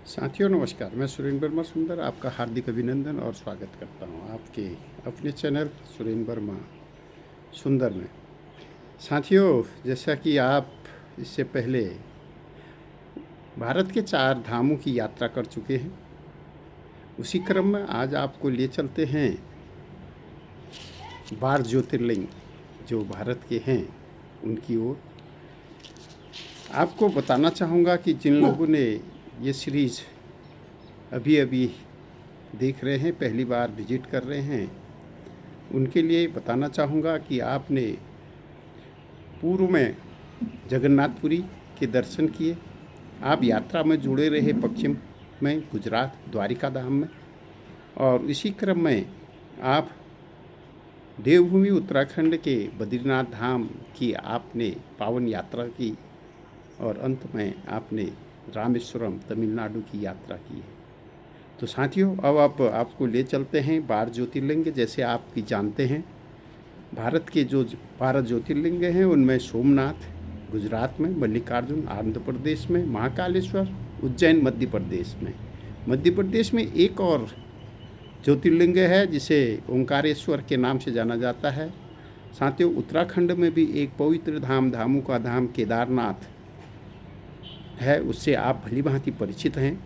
साथियों नमस्कार। मैं सुरेंद्र वर्मा सुंदर आपका हार्दिक अभिनंदन और स्वागत करता हूं आपके अपने चैनल सुरेंद्र वर्मा सुंदर में। साथियों, जैसा कि आप इससे पहले भारत के 4 धामों की यात्रा कर चुके हैं, उसी क्रम में आज आपको ले चलते हैं 12 ज्योतिर्लिंग जो भारत के हैं उनकी ओर। आपको बताना चाहूँगा कि जिन लोगों ने ये सीरीज़ अभी अभी देख रहे हैं, पहली बार विजिट कर रहे हैं, उनके लिए बताना चाहूँगा कि आपने पूर्व में जगन्नाथपुरी के दर्शन किए, आप यात्रा में जुड़े रहे पश्चिम में गुजरात द्वारिका धाम में, और इसी क्रम में आप देवभूमि उत्तराखंड के बद्रीनाथ धाम की आपने पावन यात्रा की, और अंत में आपने रामेश्वरम तमिलनाडु की यात्रा की है। तो साथियों, अब आपको ले चलते हैं 12 ज्योतिर्लिंग। जैसे आप भी जानते हैं, भारत के जो 12 ज्योतिर्लिंग हैं उनमें सोमनाथ गुजरात में, मल्लिकार्जुन आंध्र प्रदेश में, महाकालेश्वर उज्जैन मध्य प्रदेश में एक और ज्योतिर्लिंग है जिसे ओंकारेश्वर के नाम से जाना जाता है। साथियों, उत्तराखंड में भी एक पवित्र धामों का धाम केदारनाथ है, उससे आप भली भांति परिचित हैं।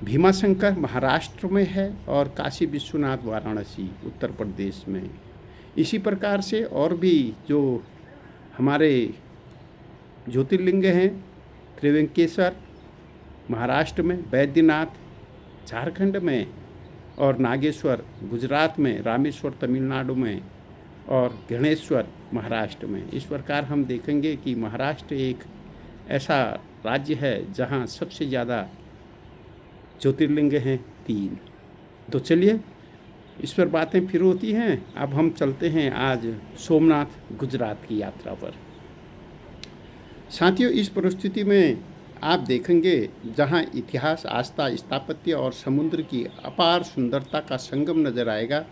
भीमाशंकर महाराष्ट्र में है और काशी विश्वनाथ वाराणसी उत्तर प्रदेश में। इसी प्रकार से और भी जो हमारे ज्योतिर्लिंग हैं, त्रिवेंकेश्वर महाराष्ट्र में, बैद्यनाथ झारखंड में, और नागेश्वर गुजरात में, रामेश्वर तमिलनाडु में, और गणेश्वर महाराष्ट्र में। इस प्रकार हम देखेंगे कि महाराष्ट्र एक ऐसा राज्य है जहाँ सबसे ज़्यादा ज्योतिर्लिंग हैं 3। तो चलिए, इस पर बातें फिर होती हैं। अब हम चलते हैं आज सोमनाथ गुजरात की यात्रा पर। साथियों, इस परिस्थिति में आप देखेंगे जहां इतिहास, आस्था, स्थापत्य और समुद्र की अपार सुंदरता का संगम नजर आएगा।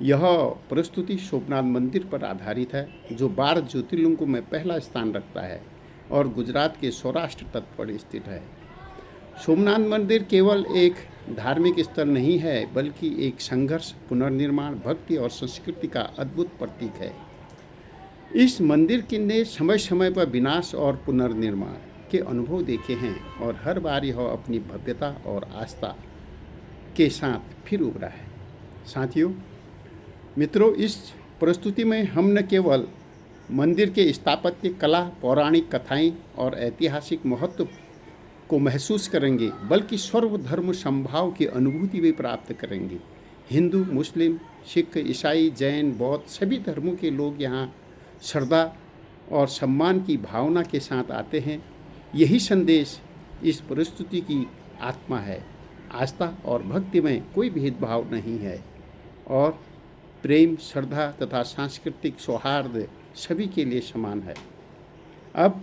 यह प्रस्तुति सोमनाथ मंदिर पर आधारित है, जो 12 ज्योतिर्लिंगों में पहला स्थान रखता है और गुजरात के सौराष्ट्र तट पर स्थित है। सोमनाथ मंदिर केवल एक धार्मिक स्थल नहीं है, बल्कि एक संघर्ष, पुनर्निर्माण, भक्ति और संस्कृति का अद्भुत प्रतीक है। इस मंदिर के ने समय समय पर विनाश और पुनर्निर्माण के अनुभव देखे हैं, और हर बार यह अपनी भव्यता और आस्था के साथ फिर उभरा है। साथियों, मित्रों, इस प्रस्तुति में हम न केवल मंदिर के स्थापत्य कला, पौराणिक कथाएं और ऐतिहासिक महत्व को महसूस करेंगे, बल्कि सर्वधर्म समभाव की अनुभूति भी प्राप्त करेंगे। हिंदू, मुस्लिम, सिख, ईसाई, जैन, बौद्ध सभी धर्मों के लोग यहाँ श्रद्धा और सम्मान की भावना के साथ आते हैं। यही संदेश इस प्रस्तुति की आत्मा है। आस्था और भक्ति में कोई भेदभाव नहीं है, और प्रेम, श्रद्धा तथा सांस्कृतिक सौहार्द सभी के लिए समान है। अब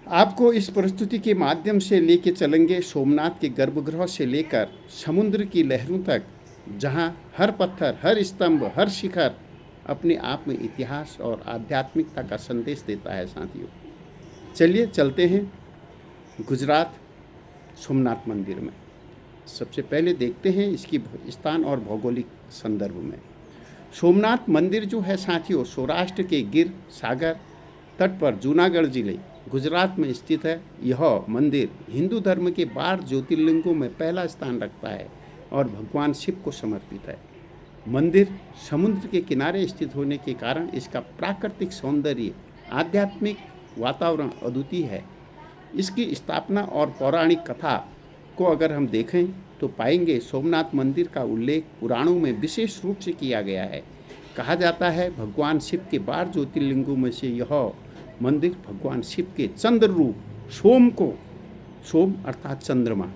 आपको इस प्रस्तुति के माध्यम से लेके चलेंगे सोमनाथ के गर्भगृह से लेकर समुद्र की लहरों तक, जहां हर पत्थर, हर स्तंभ, हर शिखर अपने आप में इतिहास और आध्यात्मिकता का संदेश देता है। साथियों, चलिए चलते हैं गुजरात सोमनाथ मंदिर में। सबसे पहले देखते हैं इसकी स्थान और भौगोलिक संदर्भ में। सोमनाथ मंदिर जो है साथियों, सौराष्ट्र के गिर सागर तट पर जूनागढ़ जिले गुजरात में स्थित है। यह मंदिर हिंदू धर्म के 12 ज्योतिर्लिंगों में पहला स्थान रखता है और भगवान शिव को समर्पित है। मंदिर समुद्र के किनारे स्थित होने के कारण इसका प्राकृतिक सौंदर्य, आध्यात्मिक वातावरण अद्वितीय है। इसकी स्थापना और पौराणिक कथा को अगर हम देखें तो पाएंगे सोमनाथ मंदिर का उल्लेख पुराणों में विशेष रूप से किया गया है। कहा जाता है भगवान शिव के 12 ज्योतिर्लिंगों में से यह मंदिर भगवान शिव के चंद्र रूप सोम अर्थात चंद्रमा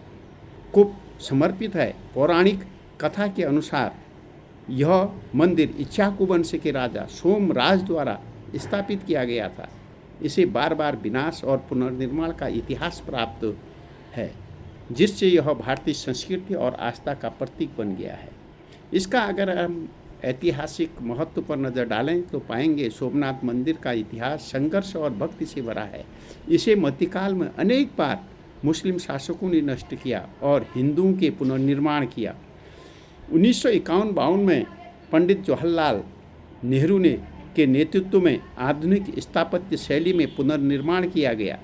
को समर्पित है। पौराणिक कथा के अनुसार यह मंदिर इक्ष्वाकु वंश के राजा सोमराज द्वारा स्थापित किया गया था। इसे बार बार विनाश और पुनर्निर्माण का इतिहास प्राप्त है, जिससे यह भारतीय संस्कृति और आस्था का प्रतीक बन गया है। इसका अगर हम ऐतिहासिक महत्व पर नज़र डालें तो पाएंगे सोमनाथ मंदिर का इतिहास संघर्ष और भक्ति से भरा है। इसे मध्यकाल में अनेक बार मुस्लिम शासकों ने नष्ट किया और हिंदुओं के पुनर्निर्माण किया। 1951-52 में पंडित जवाहरलाल नेहरू ने के नेतृत्व में आधुनिक स्थापत्य शैली में पुनर्निर्माण किया गया।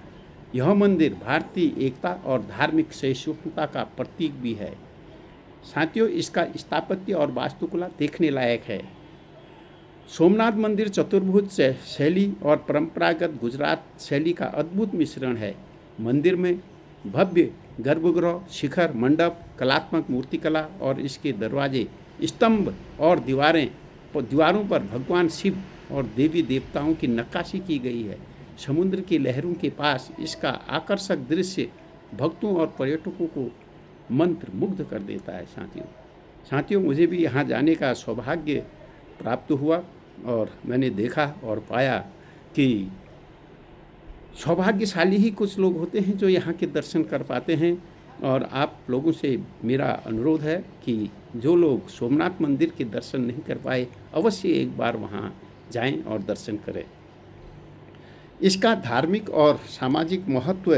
यह मंदिर भारतीय एकता और धार्मिक सहिष्णुता का प्रतीक भी है। साथियों, इसका स्थापत्य और वास्तुकला देखने लायक है। सोमनाथ मंदिर चतुर्भुज शैली और परंपरागत गुजरात शैली का अद्भुत मिश्रण है। मंदिर में भव्य गर्भगृह, शिखर, मंडप, कलात्मक मूर्तिकला और इसके दरवाजे, स्तंभ और दीवारों पर भगवान शिव और देवी देवताओं की नक्काशी की गई है। समुद्र की लहरों के पास इसका आकर्षक दृश्य भक्तों और पर्यटकों को मंत्र मुग्ध कर देता है। साथियों, मुझे भी यहाँ जाने का सौभाग्य प्राप्त हुआ और मैंने देखा और पाया कि सौभाग्यशाली ही कुछ लोग होते हैं जो यहाँ के दर्शन कर पाते हैं। और आप लोगों से मेरा अनुरोध है कि जो लोग सोमनाथ मंदिर के दर्शन नहीं कर पाए, अवश्य एक बार वहाँ जाएं और दर्शन करें। इसका धार्मिक और सामाजिक महत्व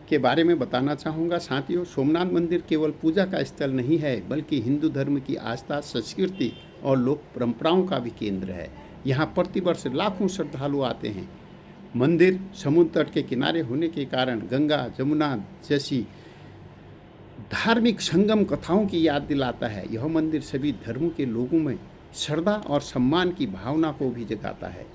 के बारे में बताना चाहूँगा। साथियों, सोमनाथ मंदिर केवल पूजा का स्थल नहीं है, बल्कि हिंदू धर्म की आस्था, संस्कृति और लोक परंपराओं का भी केंद्र है। यहाँ प्रतिवर्ष लाखों श्रद्धालु आते हैं। मंदिर समुद्र तट के किनारे होने के कारण गंगा, जमुना जैसी धार्मिक संगम कथाओं की याद दिलाता है। यह मंदिर सभी धर्मों के लोगों में श्रद्धा और सम्मान की भावना को भी जगाता है।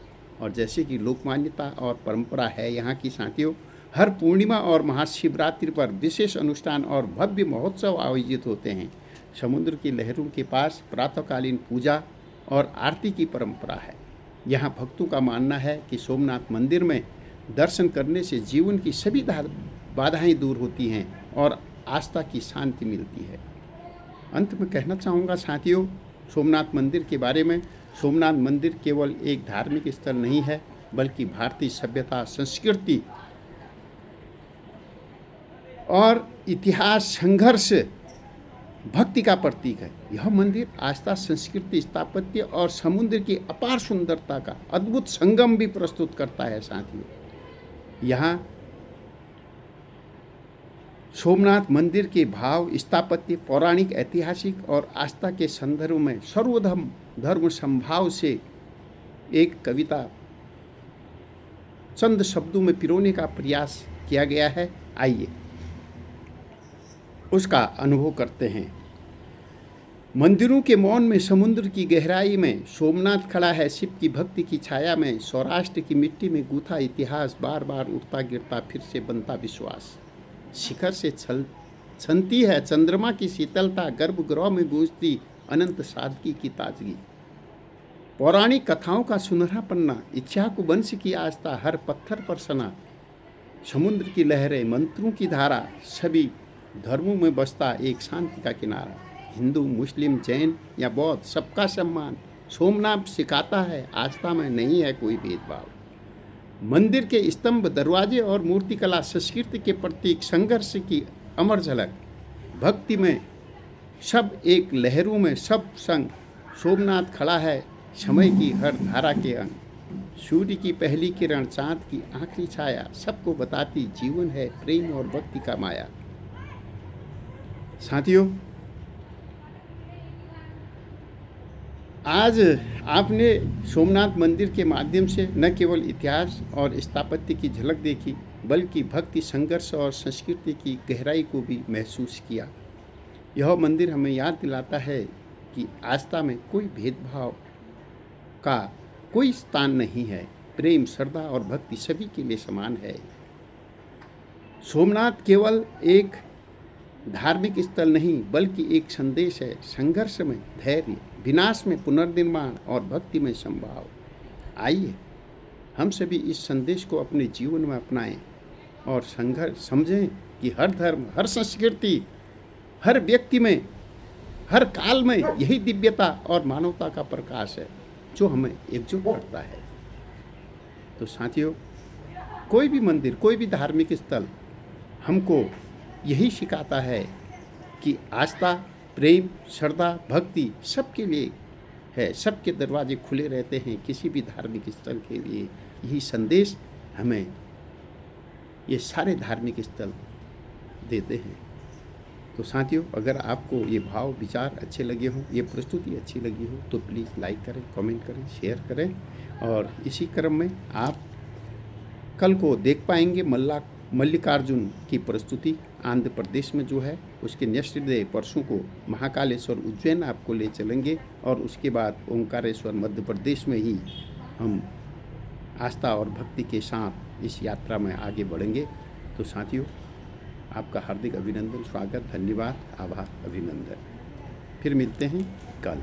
और जैसे कि लोक मान्यता और परंपरा है यहाँ की, साथियों, हर पूर्णिमा और महाशिवरात्रि पर विशेष अनुष्ठान और भव्य महोत्सव आयोजित होते हैं। समुद्र की लहरों के पास प्रातःकालीन पूजा और आरती की परंपरा है। यहाँ भक्तों का मानना है कि सोमनाथ मंदिर में दर्शन करने से जीवन की सभी बाधाएं दूर होती हैं और आस्था की शांति मिलती है। अंत में कहना चाहूँगा साथियों, सोमनाथ मंदिर के बारे में, सोमनाथ मंदिर केवल एक धार्मिक स्थल नहीं है, बल्कि भारतीय सभ्यता, संस्कृति और इतिहास, संघर्ष, भक्ति का प्रतीक है। यह मंदिर आस्था, संस्कृति, स्थापत्य और समुद्र की अपार सुंदरता का अद्भुत संगम भी प्रस्तुत करता है। साथियों, यहाँ सोमनाथ मंदिर के भाव, स्थापत्य, पौराणिक, ऐतिहासिक और आस्था के संदर्भ में सर्वधर्म समभाव से एक कविता चंद शब्दों में पिरोने का प्रयास किया गया है। आइए उसका अनुभव करते हैं। मंदिरों के मौन में, समुद्र की गहराई में सोमनाथ खड़ा है। शिव की भक्ति की छाया में सौराष्ट्र की मिट्टी में गूथा इतिहास, बार बार उठता गिरता फिर से बनता विश्वास। शिखर से छनती है चंद्रमा की शीतलता, गर्भगृह में गूंजती अनंत सादगी की ताजगी। पौराणिक कथाओं का सुनहरा पन्ना, इच्छाकुवंश की आस्था, हर पत्थर पर सना। समुद्र की लहरें, मंत्रों की धारा, सभी धर्मों में बसता एक शांति का किनारा। हिंदू, मुस्लिम, जैन या बौद्ध, सबका सम्मान सोमनाथ सिखाता है। आस्था में नहीं है कोई भेदभाव। मंदिर के स्तंभ, दरवाजे और मूर्तिकला संस्कृति के प्रतीक, संघर्ष की अमर झलक। भक्ति में सब एक, लहरों में सब संग। सोमनाथ खड़ा है समय की हर धारा के अंग। सूर्य की पहली किरण, चांद की आखिरी छाया, सबको बताती जीवन है प्रेम और भक्ति का माया। साथियों, आज आपने सोमनाथ मंदिर के माध्यम से न केवल इतिहास और स्थापत्य की झलक देखी, बल्कि भक्ति, संघर्ष और संस्कृति की गहराई को भी महसूस किया। यह मंदिर हमें याद दिलाता है कि आस्था में कोई भेदभाव का कोई स्थान नहीं है। प्रेम, श्रद्धा और भक्ति सभी के लिए समान है। सोमनाथ केवल एक धार्मिक स्थल नहीं, बल्कि एक संदेश है। संघर्ष में धैर्य, विनाश में पुनर्निर्माण और भक्ति में संभाव। आइए हम सभी इस संदेश को अपने जीवन में अपनाएं और संघर्ष समझें कि हर धर्म, हर संस्कृति, हर व्यक्ति में, हर काल में यही दिव्यता और मानवता का प्रकाश है जो हमें एकजुट करता है। तो साथियों, कोई भी मंदिर, कोई भी धार्मिक स्थल हमको यही सिखाता है कि आस्था, प्रेम, श्रद्धा, भक्ति सबके लिए है। सबके दरवाजे खुले रहते हैं किसी भी धार्मिक स्थल के लिए। यही संदेश हमें ये सारे धार्मिक स्थल देते हैं। तो साथियों, अगर आपको ये भाव विचार अच्छे लगे हों, ये प्रस्तुति अच्छी लगी हो, तो प्लीज़ लाइक करें, कमेंट करें, शेयर करें। और इसी क्रम में आप कल को देख पाएंगे मल्लिकार्जुन की प्रस्तुति आंध्र प्रदेश में जो है, उसके नेक्स्ट डे परसों को महाकालेश्वर उज्जैन आपको ले चलेंगे, और उसके बाद ओंकारेश्वर मध्य प्रदेश में ही हम आस्था और भक्ति के साथ इस यात्रा में आगे बढ़ेंगे। तो साथियों, आपका हार्दिक अभिनंदन, स्वागत, धन्यवाद, आभार, अभिनंदन। फिर मिलते हैं कल।